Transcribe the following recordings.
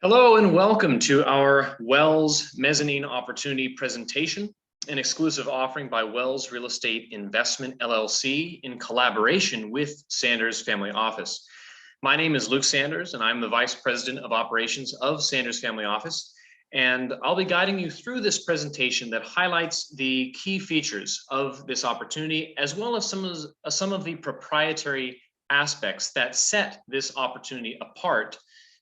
Hello and welcome to our Wells Mezzanine Opportunity presentation, an exclusive offering by Wells Real Estate Investment LLC in collaboration with Sanders Family Office. My name is Luke Sanders and I'm the Vice President of Operations of Sanders Family Office. And I'll be guiding you through this presentation that highlights the key features of this opportunity, as well as some of the proprietary aspects that set this opportunity apart,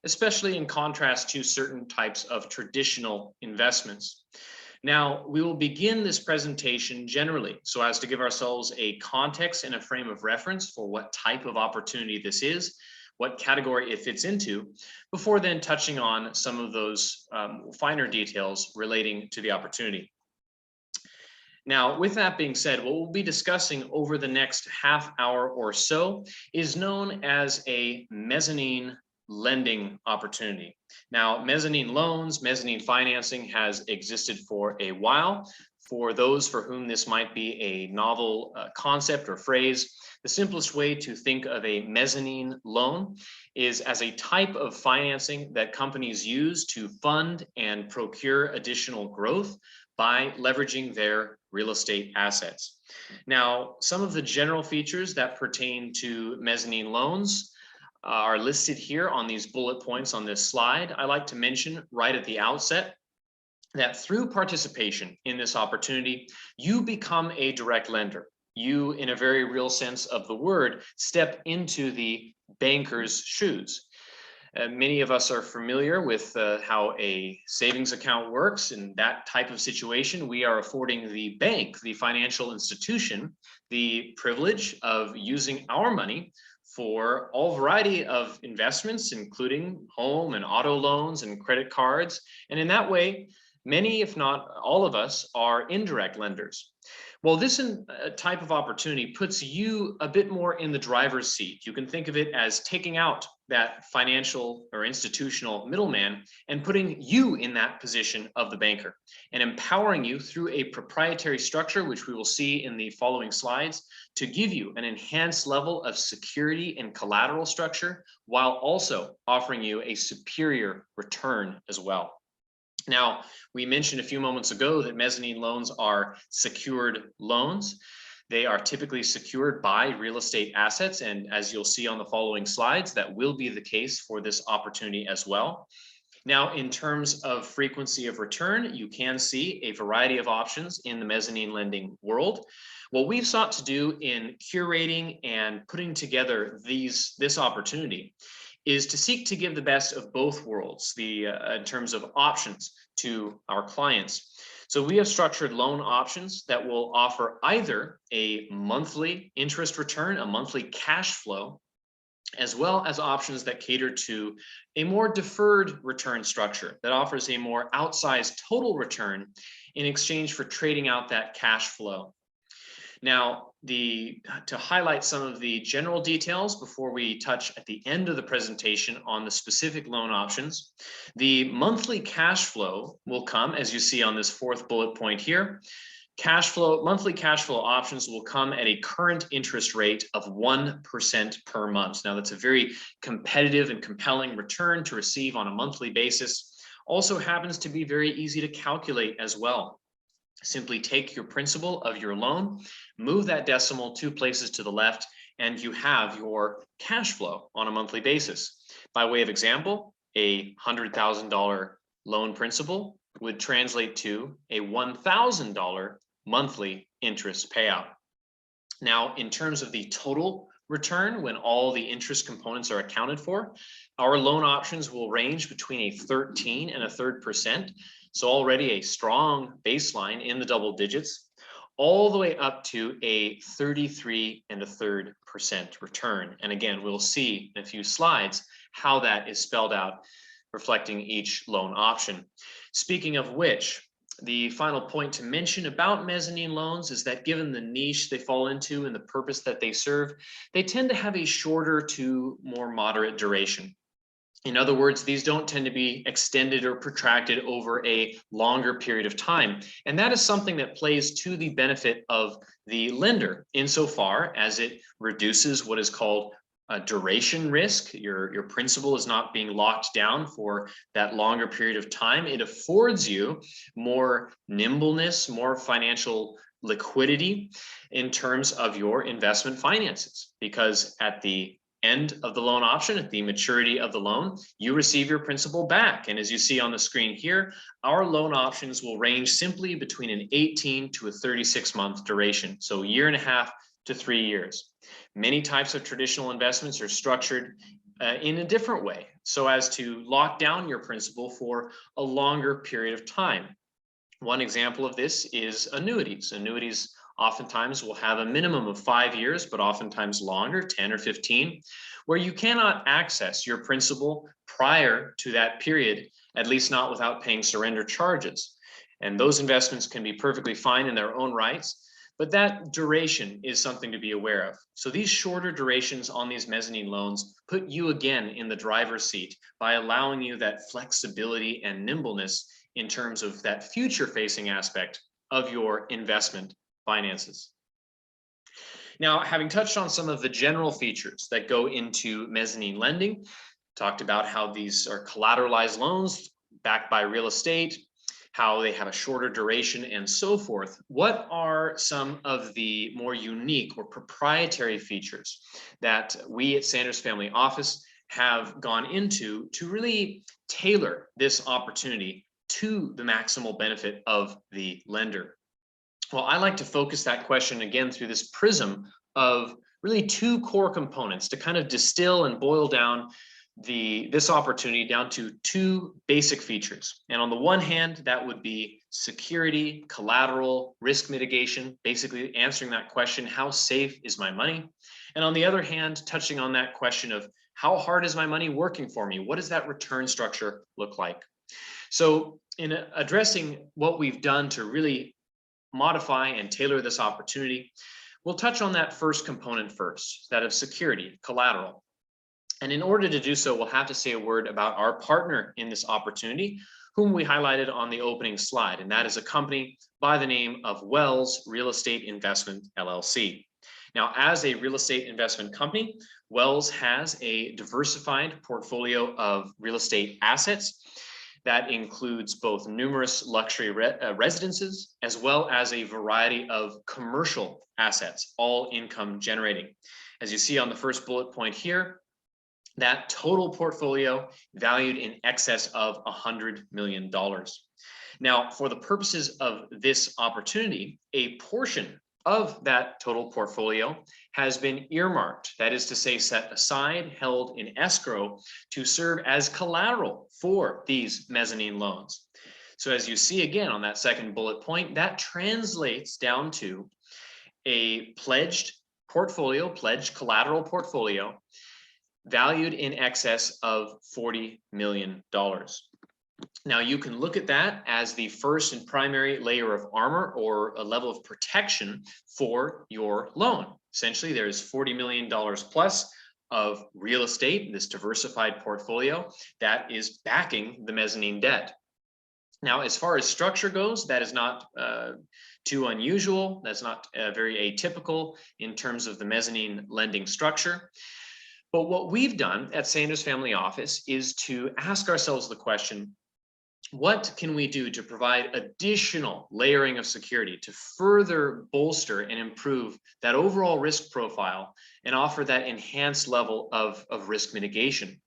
especially in contrast to certain types of traditional investments. Now, we will begin this presentation generally so as to give ourselves a context and a frame of reference for what type of opportunity this is, what category it fits into, before then touching on some of those finer details relating to the opportunity. Now, with that being said, what we'll be discussing over the next half hour or so is known as a mezzanine lending opportunity. Now, mezzanine loans, mezzanine financing has existed for a while. For those for whom this might be a novel concept or phrase, the simplest way to think of a mezzanine loan is as a type of financing that companies use to fund and procure additional growth by leveraging their real estate assets. Now, some of the general features that pertain to mezzanine loans are listed here on these bullet points on this slide. I like to mention right at the outset that through participation in this opportunity, you become a direct lender. You, in a very real sense of the word, step into the banker's shoes. Many of us are familiar with how a savings account works. In that type of situation, we are affording the bank, the financial institution, the privilege of using our money for all variety of investments, including home and auto loans and credit cards. And in that way, many, if not all of us, are indirect lenders. Well, this type of opportunity puts you a bit more in the driver's seat. You can think of it as taking out that financial or institutional middleman and putting you in that position of the banker and empowering you through a proprietary structure, which we will see in the following slides, to give you an enhanced level of security and collateral structure while also offering you a superior return as well. Now, we mentioned a few moments ago that mezzanine loans are secured loans. They are typically secured by real estate assets. And as you'll see on the following slides, that will be the case for this opportunity as well. Now, in terms of frequency of return, you can see a variety of options in the mezzanine lending world. What we've sought to do in curating and putting together this opportunity is to seek to give the best of both worlds, in terms of options to our clients. So we have structured loan options that will offer either a monthly interest return, a monthly cash flow, as well as options that cater to a more deferred return structure that offers a more outsized total return in exchange for trading out that cash flow. Now, to highlight some of the general details before we touch at the end of the presentation on the specific loan options, the monthly cash flow will come, as you see on this fourth bullet point here. Monthly cash flow options will come at a current interest rate of 1% per month. Now, that's a very competitive and compelling return to receive on a monthly basis. Also happens to be very easy to calculate as well. Simply take your principal of your loan, move that decimal 2 places to the left, and you have your cash flow on a monthly basis. By way of example, a $100,000 loan principal would translate to a $1,000 monthly interest payout. Now, in terms of the total return, when all the interest components are accounted for, our loan options will range between a 13.33%. So already a strong baseline in the double digits, all the way up to a 33.33% return. And again, we'll see in a few slides how that is spelled out, reflecting each loan option. Speaking of which, the final point to mention about mezzanine loans is that given the niche they fall into and the purpose that they serve, they tend to have a shorter to more moderate duration. In other words, these don't tend to be extended or protracted over a longer period of time. And that is something that plays to the benefit of the lender insofar as it reduces what is called duration risk. Your principal is not being locked down for that longer period of time. It affords you more nimbleness, more financial liquidity in terms of your investment finances, because at the end of the loan option, at the maturity of the loan, you receive your principal back. And as you see on the screen here, our loan options will range simply between an 18 to a 36-month duration. So a year and a half to 3 years. Many types of traditional investments are structured in a different way, so as to lock down your principal for a longer period of time. One example of this is annuities. Annuities oftentimes will have a minimum of 5 years, but oftentimes longer, 10 or 15, where you cannot access your principal prior to that period, at least not without paying surrender charges. And those investments can be perfectly fine in their own rights, but that duration is something to be aware of. So these shorter durations on these mezzanine loans put you again in the driver's seat by allowing you that flexibility and nimbleness in terms of that future-facing aspect of your investment finances. Now, having touched on some of the general features that go into mezzanine lending, talked about how these are collateralized loans backed by real estate, how they have a shorter duration and so forth. What are some of the more unique or proprietary features that we at Sanders Family Office have gone into to really tailor this opportunity to the maximal benefit of the lender? Well, I like to focus that question again through this prism of really two core components to kind of distill and boil down this opportunity down to two basic features. And on the one hand, that would be security, collateral, risk mitigation, basically answering that question, how safe is my money? And on the other hand, touching on that question of how hard is my money working for me? What does that return structure look like? So in addressing what we've done to really modify and tailor this opportunity, we'll touch on that first component first, that of security, collateral. And in order to do so, we'll have to say a word about our partner in this opportunity, whom we highlighted on the opening slide, and that is a company by the name of Wells Real Estate Investment, LLC. Now, as a real estate investment company, Wells has a diversified portfolio of real estate assets that includes both numerous luxury residences, as well as a variety of commercial assets, all income generating. As you see on the first bullet point here, that total portfolio valued in excess of $100 million. Now, for the purposes of this opportunity, a portion of that total portfolio has been earmarked, that is to say, set aside, held in escrow to serve as collateral for these mezzanine loans. So as you see again on that second bullet point, that translates down to a pledged portfolio, pledged collateral portfolio, valued in excess of $40 million. Now, you can look at that as the first and primary layer of armor or a level of protection for your loan. Essentially, there's $40 million plus of real estate, this diversified portfolio that is backing the mezzanine debt. Now, as far as structure goes, that is not too unusual. That's not very atypical in terms of the mezzanine lending structure. But what we've done at Sanders Family Office is to ask ourselves the question, what can we do to provide additional layering of security to further bolster and improve that overall risk profile and offer that enhanced level of risk mitigation?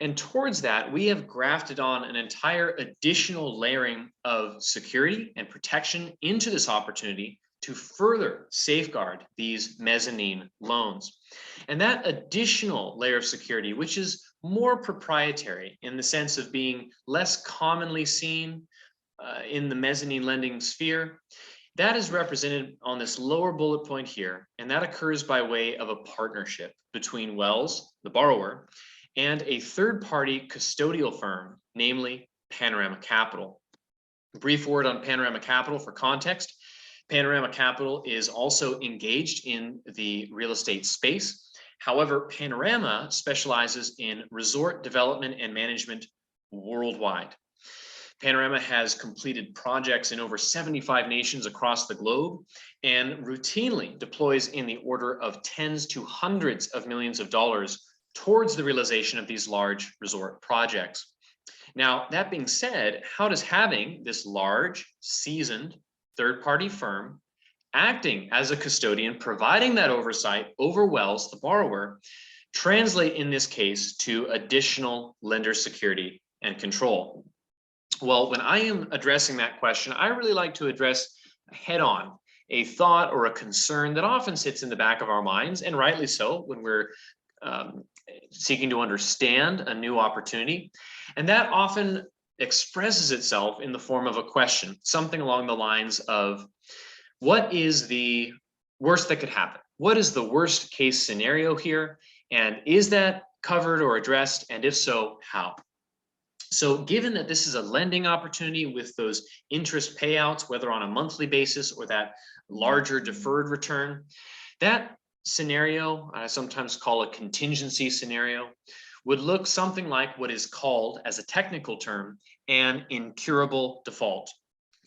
And towards that, we have grafted on an entire additional layering of security and protection into this opportunity to further safeguard these mezzanine loans. And that additional layer of security, which is more proprietary in the sense of being less commonly seen in the mezzanine lending sphere, that is represented on this lower bullet point here, and that occurs by way of a partnership between Wells, the borrower, and a third-party custodial firm, namely Panorama Capital. A brief word on Panorama Capital for context. Panorama Capital is also engaged in the real estate space. However, Panorama specializes in resort development and management worldwide. Panorama has completed projects in over 75 nations across the globe and routinely deploys in the order of tens to hundreds of millions of dollars towards the realization of these large resort projects. Now, that being said, how does having this large, seasoned third-party firm acting as a custodian, providing that oversight over Wells, the borrower, translate in this case to additional lender security and control? Well, when I am addressing that question, I really like to address head on a thought or a concern that often sits in the back of our minds, and rightly so, when we're seeking to understand a new opportunity. And that often expresses itself in the form of a question, something along the lines of, what is the worst that could happen? What is the worst case scenario here? And is that covered or addressed? And if so, how? So given that this is a lending opportunity with those interest payouts, whether on a monthly basis or that larger deferred return, that scenario, I sometimes call a contingency scenario, would look something like what is called, as a technical term, an incurable default.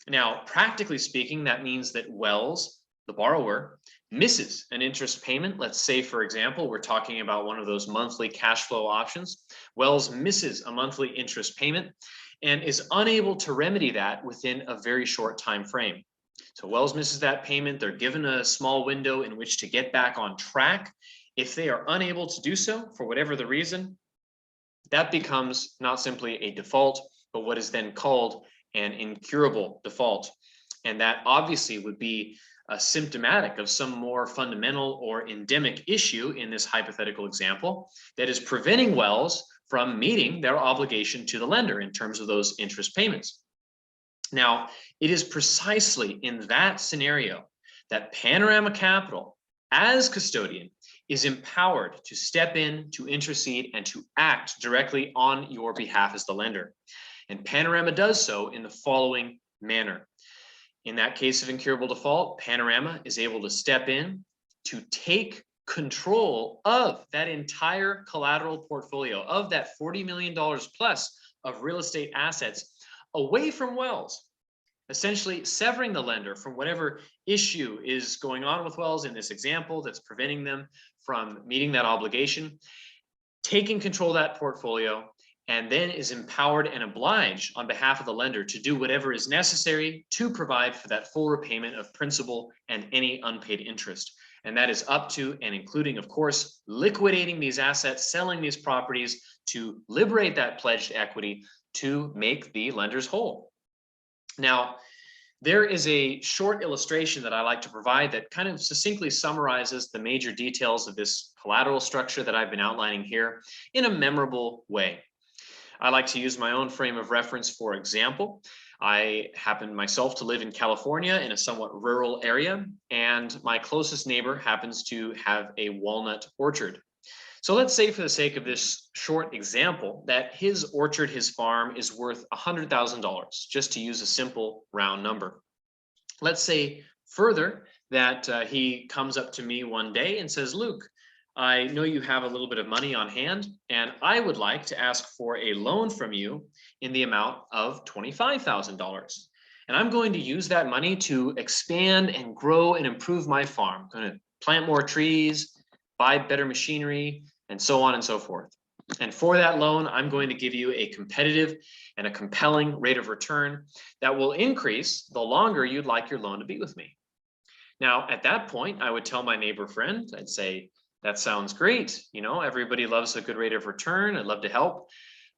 Now, practically speaking, that means that Wells, the borrower, misses an interest payment. Let's say, for example, we're talking about one of those monthly cash flow options. Wells misses a monthly interest payment and is unable to remedy that within a very short time frame. So Wells misses that payment. They're given a small window in which to get back on track. If they are unable to do so for whatever the reason, that becomes not simply a default, but what is then called an incurable default. And that obviously would be symptomatic of some more fundamental or endemic issue in this hypothetical example that is preventing Wells from meeting their obligation to the lender in terms of those interest payments. Now, it is precisely in that scenario that Panorama Capital, as custodian, is empowered to step in, to intercede, and to act directly on your behalf as the lender. And Panorama does so in the following manner. In that case of incurable default, Panorama is able to step in to take control of that entire collateral portfolio, of that $40 million plus of real estate assets away from Wells, essentially severing the lender from whatever issue is going on with Wells in this example that's preventing them from meeting that obligation, taking control of that portfolio, and then is empowered and obliged on behalf of the lender to do whatever is necessary to provide for that full repayment of principal and any unpaid interest. And that is up to and including, of course, liquidating these assets, selling these properties to liberate that pledged equity to make the lenders whole. Now, there is a short illustration that I like to provide that kind of succinctly summarizes the major details of this collateral structure that I've been outlining here in a memorable way. I like to use my own frame of reference. For example, I happen myself to live in California in a somewhat rural area, and my closest neighbor happens to have a walnut orchard. So let's say, for the sake of this short example, that his orchard, his farm, is worth $100,000, just to use a simple round number. Let's say further that he comes up to me one day and says, "Luke, I know you have a little bit of money on hand, and I would like to ask for a loan from you in the amount of $25,000. And I'm going to use that money to expand and grow and improve my farm. I'm going to plant more trees, buy better machinery, and so on and so forth. And for that loan, I'm going to give you a competitive and a compelling rate of return that will increase the longer you'd like your loan to be with me." Now, at that point, I would tell my neighbor friend, I'd say, "That sounds great. You know, everybody loves a good rate of return. I'd love to help.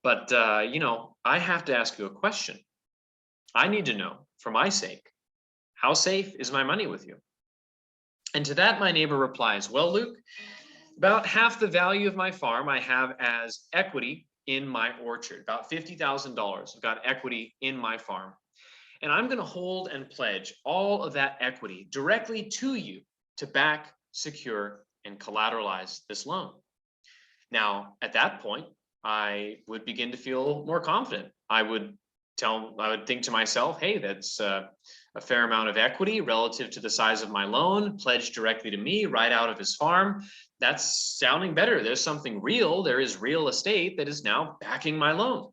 But, you know, I have to ask you a question. I need to know, for my sake, how safe is my money with you?" And to that, my neighbor replies, "Well, Luke, about half the value of my farm I have as equity in my orchard, about $50,000. I've got equity in my farm. And I'm going to hold and pledge all of that equity directly to you to back, secure, and collateralize this loan." Now, at that point, I would begin to feel more confident. I would think to myself, hey, that's a fair amount of equity relative to the size of my loan, pledged directly to me right out of his farm. That's sounding better. There's something real. There is real estate that is now backing my loan.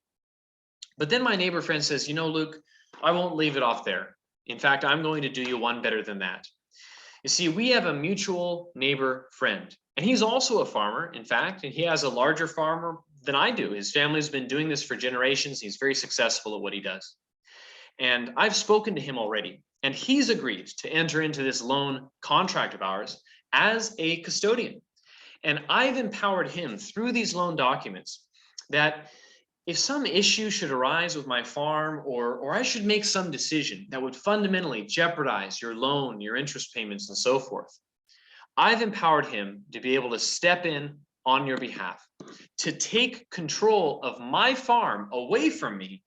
But then my neighbor friend says, you know, Luke, I won't leave it off there. In fact, I'm going to do you one better than that. You see, we have a mutual neighbor friend, and he's also a farmer, in fact, and he has a larger farm than I do. His family's been doing this for generations. He's very successful at what he does. And I've spoken to him already, and he's agreed to enter into this loan contract of ours as a custodian. And I've empowered him through these loan documents that if some issue should arise with my farm, or I should make some decision that would fundamentally jeopardize your loan, your interest payments, and so forth, I've empowered him to be able to step in on your behalf, to take control of my farm away from me,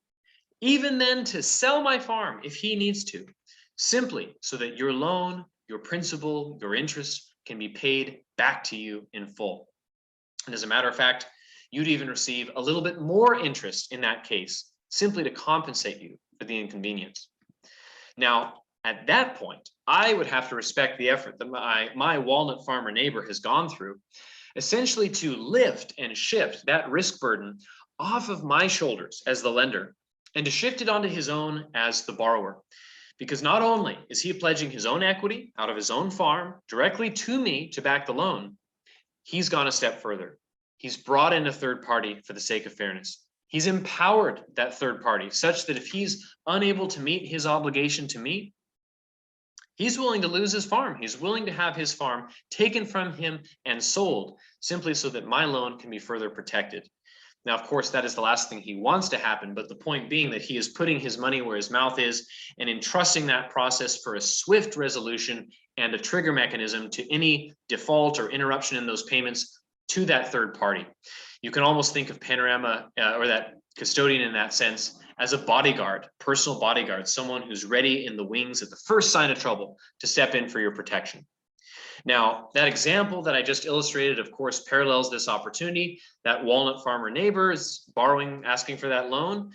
even then to sell my farm if he needs to, simply so that your loan, your principal, your interest can be paid back to you in full. And as a matter of fact, you'd even receive a little bit more interest in that case, simply to compensate you for the inconvenience. Now, at that point, I would have to respect the effort that my walnut farmer neighbor has gone through, essentially to lift and shift that risk burden off of my shoulders as the lender and to shift it onto his own as the borrower. Because not only is he pledging his own equity out of his own farm directly to me to back the loan, he's gone a step further. He's brought in a third party for the sake of fairness. He's empowered that third party such that if he's unable to meet his obligation to me, he's willing to lose his farm. He's willing to have his farm taken from him and sold simply so that my loan can be further protected. Now, of course, that is the last thing he wants to happen, but the point being that he is putting his money where his mouth is and entrusting that process for a swift resolution and a trigger mechanism to any default or interruption in those payments to that third party. You can almost think of Panorama or that custodian in that sense as a bodyguard, personal bodyguard, someone who's ready in the wings at the first sign of trouble to step in for your protection. Now, that example that I just illustrated, of course, parallels this opportunity. That walnut farmer neighbor is borrowing, asking for that loan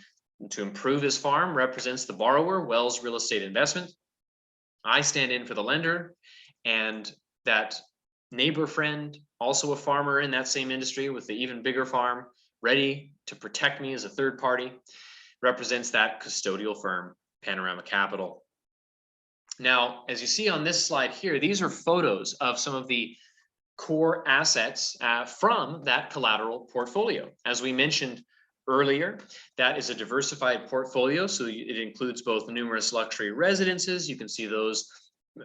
to improve his farm, represents the borrower, Wells Real Estate Investment. I stand in for the lender, and that neighbor friend, also a farmer in that same industry with the even bigger farm, ready to protect me as a third party, represents that custodial firm, Panorama Capital. Now, as you see on this slide here, these are photos of some of the core assets from that collateral portfolio. As we mentioned earlier, that is a diversified portfolio. So it includes both numerous luxury residences. You can see those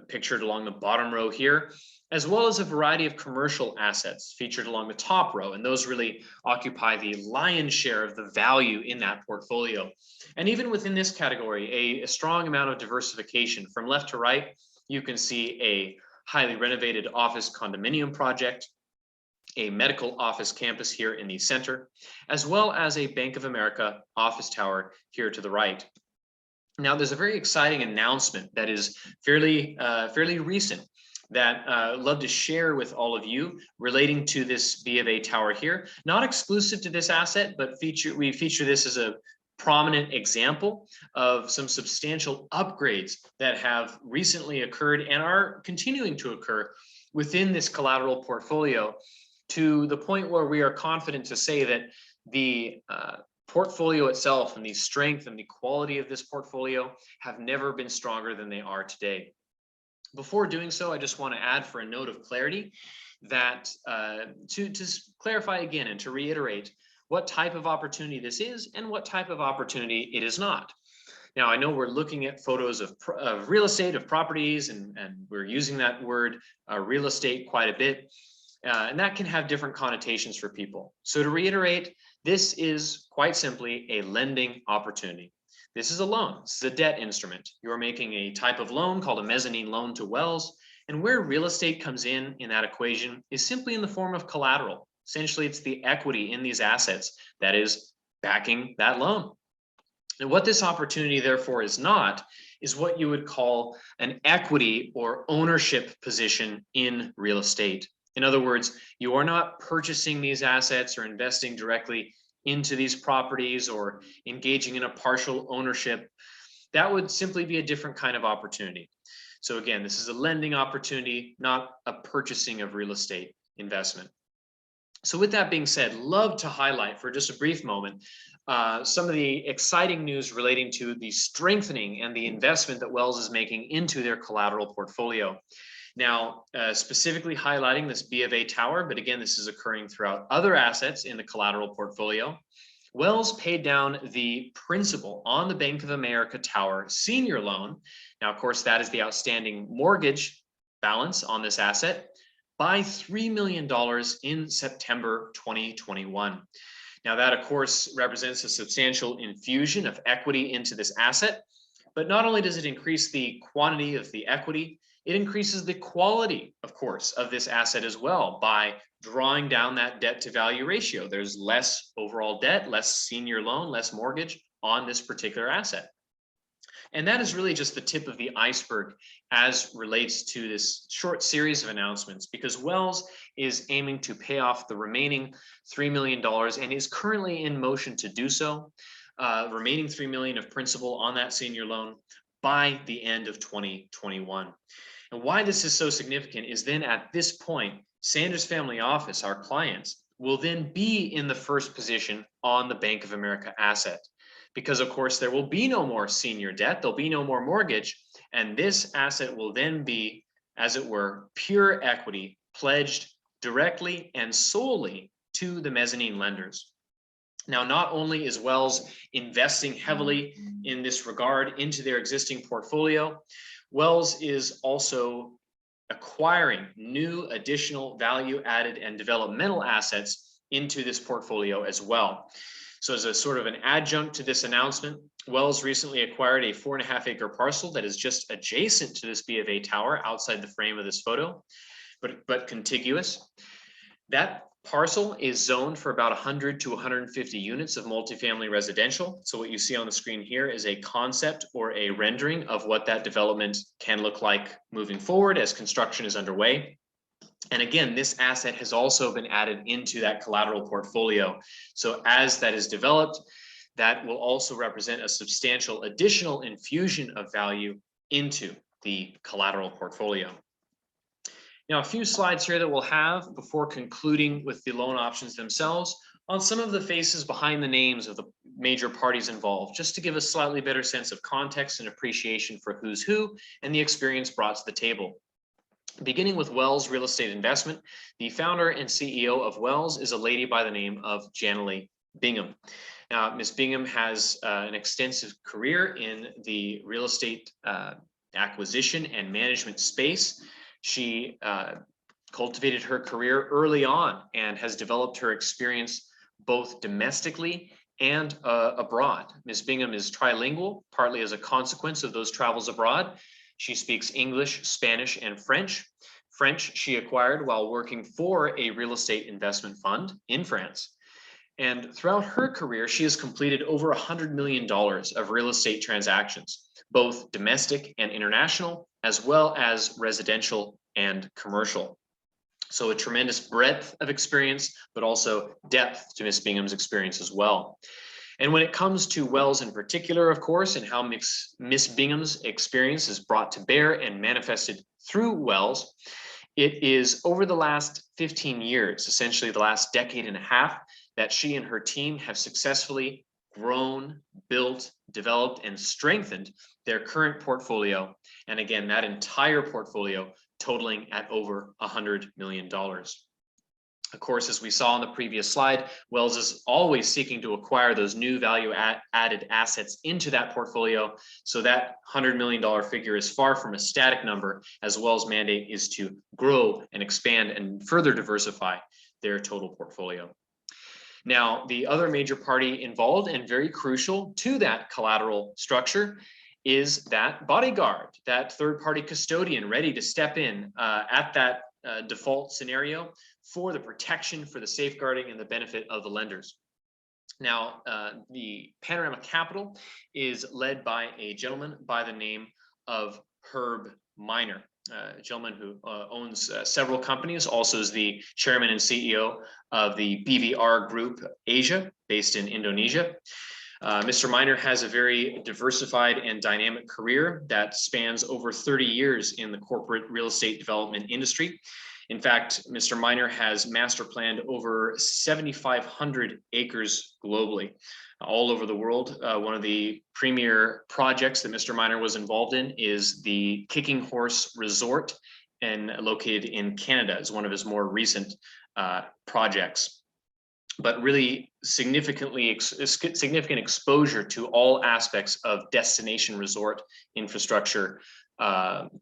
pictured along the bottom row here, as well as a variety of commercial assets featured along the top row. And those really occupy the lion's share of the value in that portfolio. And even within this category, a strong amount of diversification. From left to right, you can see a highly renovated office condominium project, a medical office campus here in the center, as well as a Bank of America office tower here to the right. Now, there's a very exciting announcement that is fairly recent that I'd love to share with all of you relating to this B of A tower here. Not exclusive to this asset, but we feature this as a prominent example of some substantial upgrades that have recently occurred and are continuing to occur within this collateral portfolio, to the point where we are confident to say that the portfolio itself and the strength and the quality of this portfolio have never been stronger than they are today. Before doing so, I just want to add, for a note of clarity, that to clarify again and to reiterate what type of opportunity this is and what type of opportunity it is not. Now, I know we're looking at photos of real estate, of properties, and we're using that word real estate quite a bit, and that can have different connotations for people. So to reiterate, this is quite simply a lending opportunity. This is a loan. This is a debt instrument. You're making a type of loan called a mezzanine loan to Wells, and where real estate comes in that equation is simply in the form of collateral. Essentially, it's the equity in these assets that is backing that loan. And what this opportunity, therefore, is not is what you would call an equity or ownership position in real estate. In other words, you are not purchasing these assets or investing directly into these properties or engaging in a partial ownership. That would simply be a different kind of opportunity. So again, this is a lending opportunity, not a purchasing of real estate investment. So with that being said, love to highlight for just a brief moment some of the exciting news relating to the strengthening and the investment that Wells is making into their collateral portfolio. Now, specifically highlighting this B of A tower, but again, this is occurring throughout other assets in the collateral portfolio. Wells paid down the principal on the Bank of America Tower senior loan. Now, of course, that is the outstanding mortgage balance on this asset by $3 million in September 2021. Now, that, of course, represents a substantial infusion of equity into this asset. But not only does it increase the quantity of the equity, it increases the quality, of course, of this asset as well by drawing down that debt to value ratio. There's less overall debt, less senior loan, less mortgage on this particular asset. And that is really just the tip of the iceberg as relates to this short series of announcements, because Wells is aiming to pay off the remaining $3 million and is currently in motion to do so. Remaining $3 million of principal on that senior loan by the end of 2021. And why this is so significant is then at this point, Sanders Family Office, our clients, will then be in the first position on the Bank of America asset. Because of course, there will be no more senior debt, there'll be no more mortgage, and this asset will then be, as it were, pure equity pledged directly and solely to the mezzanine lenders. Now, not only is Wells investing heavily in this regard into their existing portfolio, Wells is also acquiring new additional value-added and developmental assets into this portfolio as well. So as a sort of an adjunct to this announcement, Wells recently acquired a 4.5-acre parcel that is just adjacent to this B of A tower outside the frame of this photo, but contiguous. That parcel is zoned for about 100 to 150 units of multifamily residential. So what you see on the screen here is a concept or a rendering of what that development can look like moving forward as construction is underway. And again, this asset has also been added into that collateral portfolio. So as that is developed, that will also represent a substantial additional infusion of value into the collateral portfolio. Now, a few slides here that we'll have before concluding with the loan options themselves on some of the faces behind the names of the major parties involved, just to give a slightly better sense of context and appreciation for who's who and the experience brought to the table. Beginning with Wells Real Estate Investment, the founder and CEO of Wells is a lady by the name of Janilee Bingham. Now, Ms. Bingham has an extensive career in the real estate acquisition and management space. She cultivated her career early on and has developed her experience both domestically and abroad. Ms. Bingham is trilingual, partly as a consequence of those travels abroad. She speaks English, Spanish, and French. French she acquired while working for a real estate investment fund in France. And throughout her career, she has completed over $100 million of real estate transactions, both domestic and international, as well as residential and commercial. So a tremendous breadth of experience, but also depth to Ms. Bingham's experience as well. And when it comes to Wells in particular, of course, and how Ms. Bingham's experience is brought to bear and manifested through Wells, it is over the last 15 years, essentially the last decade and a half, that she and her team have successfully grown, built, developed, and strengthened their current portfolio. And again, that entire portfolio totaling at over $100 million. Of course, as we saw on the previous slide, Wells is always seeking to acquire those new value-added assets into that portfolio. So that $100 million figure is far from a static number, as Wells' mandate is to grow and expand and further diversify their total portfolio. Now, the other major party involved and very crucial to that collateral structure is that bodyguard, that third-party custodian ready to step in at that default scenario for the protection, for the safeguarding, and the benefit of the lenders. Now, the Panorama Capital is led by a gentleman by the name of Herb Miner, a gentleman who owns several companies, also is the chairman and CEO of the BVR Group Asia, based in Indonesia. Mr. Miner has a very diversified and dynamic career that spans over 30 years in the corporate real estate development industry. In fact, Mr. Miner has master planned over 7,500 acres globally, all over the world. One of the premier projects that Mr. Miner was involved in is the Kicking Horse Resort, and located in Canada, is one of his more recent projects. But really significant exposure to all aspects of destination resort infrastructure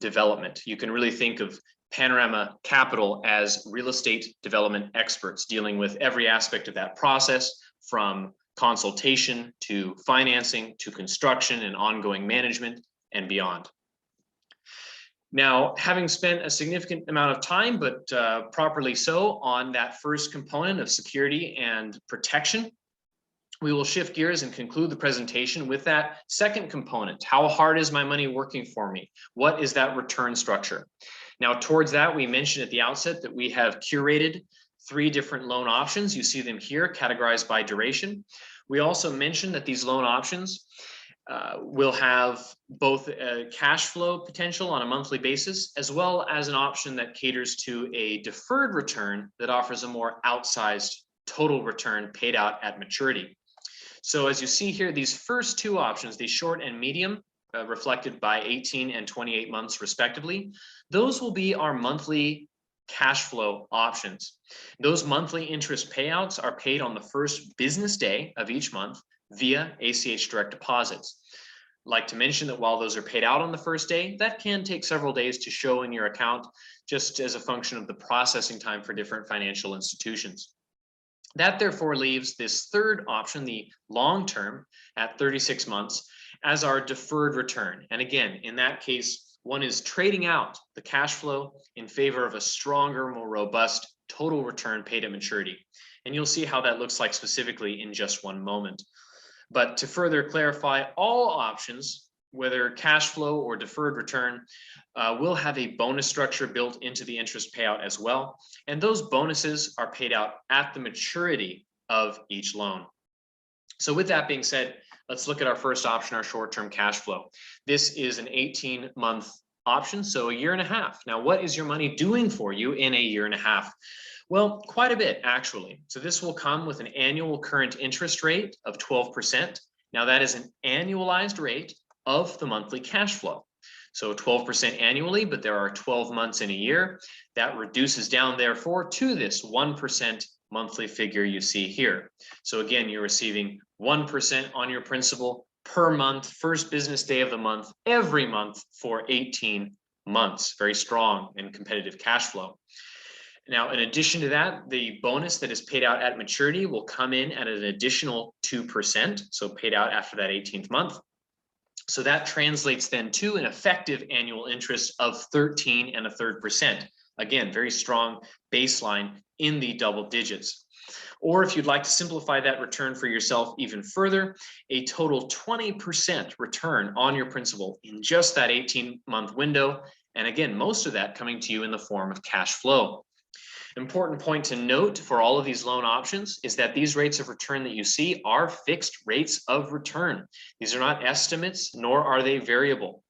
development. You can really think of Panorama Capital as real estate development experts, dealing with every aspect of that process, from consultation to financing to construction and ongoing management and beyond. Now, having spent a significant amount of time, but properly so, on that first component of security and protection, we will shift gears and conclude the presentation with that second component. How hard is my money working for me? What is that return structure? Now, towards that, we mentioned at the outset that we have curated 3 different loan options. You see them here, categorized by duration. We also mentioned that these loan options will have both a cash flow potential on a monthly basis, as well as an option that caters to a deferred return that offers a more outsized total return paid out at maturity. So as you see here, these first 2 options, the short and medium, reflected by 18 and 28 months respectively, those will be our monthly cash flow options. Those monthly interest payouts are paid on the first business day of each month via ACH direct deposits. I'd like to mention that while those are paid out on the first day, that can take several days to show in your account, just as a function of the processing time for different financial institutions. That therefore leaves this third option, the long term at 36 months, as our deferred return. And again, in that case, one is trading out the cash flow in favor of a stronger, more robust total return paid at maturity. And you'll see how that looks like specifically in just one moment. But to further clarify, all options, whether cash flow or deferred return, will have a bonus structure built into the interest payout as well. And those bonuses are paid out at the maturity of each loan. So with that being said, let's look at our first option, our short-term cash flow. This is an 18-month option, so a year and a half. Now, what is your money doing for you in a year and a half? Well, quite a bit, actually. So this will come with an annual current interest rate of 12%. Now, that is an annualized rate of the monthly cash flow. So 12% annually, but there are 12 months in a year. That reduces down, therefore, to this 1% monthly figure you see here. So again, you're receiving 1% on your principal per month, first business day of the month, every month for 18 months. Very strong and competitive cash flow. Now, in addition to that, the bonus that is paid out at maturity will come in at an additional 2%, so paid out after that 18th month. So that translates then to an effective annual interest of 13.33%. Again, very strong baseline in the double digits. Or if you'd like to simplify that return for yourself even further, a total 20% return on your principal in just that 18-month window. And again, most of that coming to you in the form of cash flow. Important point to note for all of these loan options is that these rates of return that you see are fixed rates of return. These are not estimates, nor are they variable.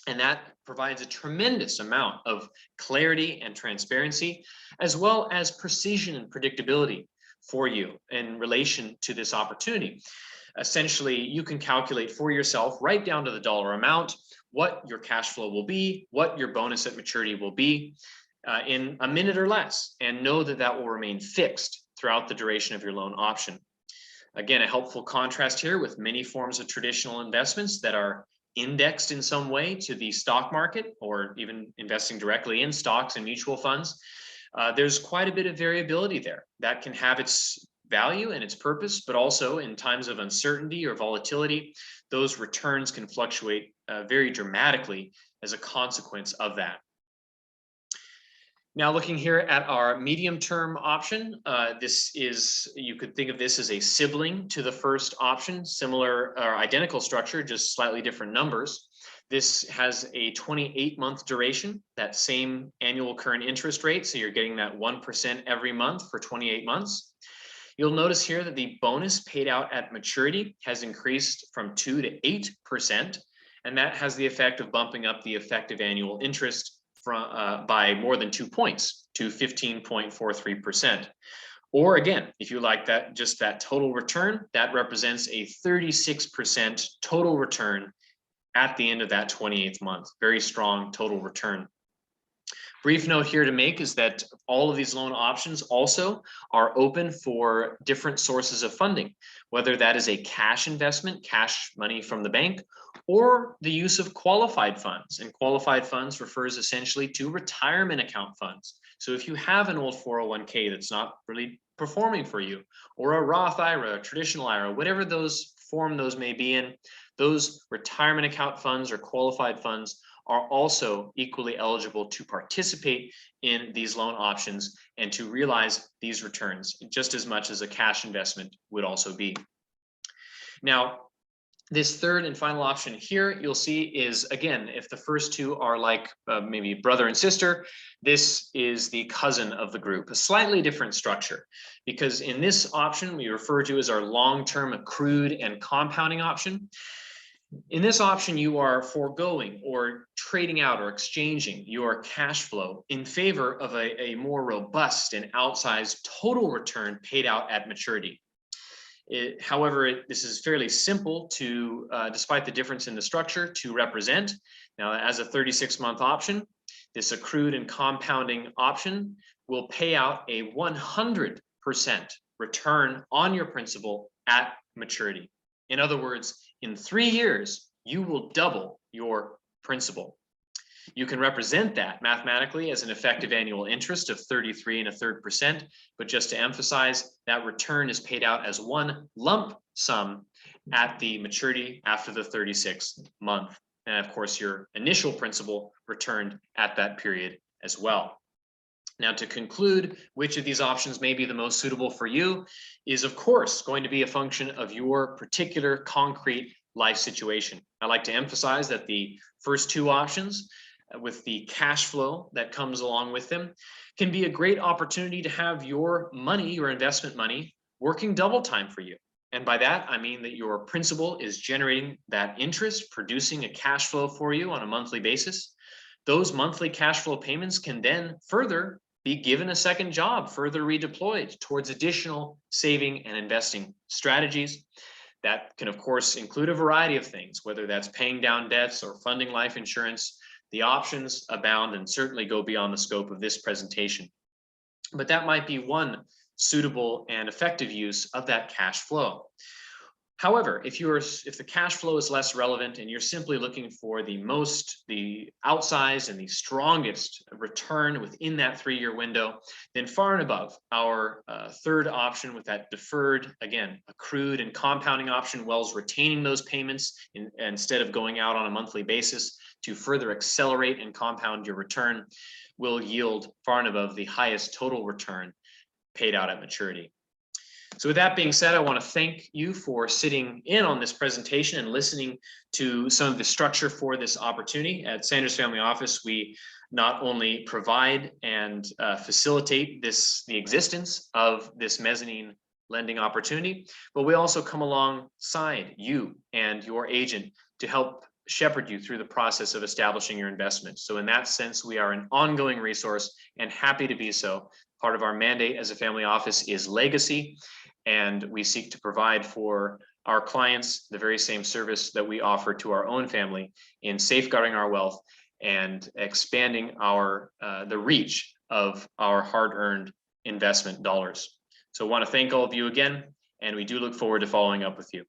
And that provides a tremendous amount of clarity and transparency, as well as precision and predictability for you in relation to this opportunity. Essentially, you can calculate for yourself right down to the dollar amount what your cash flow will be, what your bonus at maturity will be, in a minute or less, and know that that will remain fixed throughout the duration of your loan option. Again, a helpful contrast here with many forms of traditional investments that are indexed in some way to the stock market, or even investing directly in stocks and mutual funds. There's quite a bit of variability there that can have its value and its purpose, but also in times of uncertainty or volatility, those returns can fluctuate very dramatically as a consequence of that. Now, looking here at our medium-term option, you could think of this as a sibling to the first option, similar or identical structure, just slightly different numbers. This has a 28-month duration, that same annual current interest rate. So you're getting that 1% every month for 28 months. You'll notice here that the bonus paid out at maturity has increased from 2 to 8%, and that has the effect of bumping up the effective annual interest by more than 2 points to 15.43%. Or again, if you like that, just that total return, that represents a 36% total return at the end of that 28th month. Very strong total return. Brief note here to make is that all of these loan options also are open for different sources of funding, whether that is a cash investment, cash money from the bank, or the use of qualified funds. And qualified funds refers essentially to retirement account funds. So if you have an old 401k that's not really performing for you, or a Roth IRA, a traditional IRA, whatever those may be in, those retirement account funds or qualified funds are also equally eligible to participate in these loan options and to realize these returns just as much as a cash investment would also be. Now, this third and final option here, you'll see is, again, if the first two are like maybe brother and sister, this is the cousin of the group, a slightly different structure, because in this option we refer to as our long-term accrued and compounding option. In this option, you are foregoing or trading out or exchanging your cash flow in favor of a more robust and outsized total return paid out at maturity. However, this is fairly simple to, despite the difference in the structure, to represent. Now, as a 36-month option, this accrued and compounding option will pay out a 100% return on your principal at maturity. In other words, in 3 years, you will double your principal. You can represent that mathematically as an effective annual interest of 33 1/3%, but just to emphasize, that return is paid out as one lump sum at the maturity after the 36th month. And of course, your initial principal returned at that period as well. Now, to conclude, which of these options may be the most suitable for you is, of course, going to be a function of your particular concrete life situation. I like to emphasize that the first two options, with the cash flow that comes along with them, can be a great opportunity to have your money, your investment money, working double time for you. And by that, I mean that your principal is generating that interest, producing a cash flow for you on a monthly basis. Those monthly cash flow payments can then further be given a second job, further redeployed towards additional saving and investing strategies. That can, of course, include a variety of things, whether that's paying down debts or funding life insurance. The options abound and certainly go beyond the scope of this presentation. But that might be one suitable and effective use of that cash flow. However, if the cash flow is less relevant and you're simply looking for the outsized and the strongest return within that 3-year window, then far and above our third option with that deferred, again, accrued and compounding option, Wells retaining those payments instead of going out on a monthly basis to further accelerate and compound your return, will yield far and above the highest total return paid out at maturity. So with that being said, I want to thank you for sitting in on this presentation and listening to some of the structure for this opportunity. At Sanders Family Office, we not only provide and facilitate the existence of this mezzanine lending opportunity, but we also come alongside you and your agent to help shepherd you through the process of establishing your investment. So in that sense, we are an ongoing resource and happy to be so. Part of our mandate as a family office is legacy, and we seek to provide for our clients the very same service that we offer to our own family in safeguarding our wealth and expanding the reach of our hard-earned investment dollars. So I want to thank all of you again, and we do look forward to following up with you.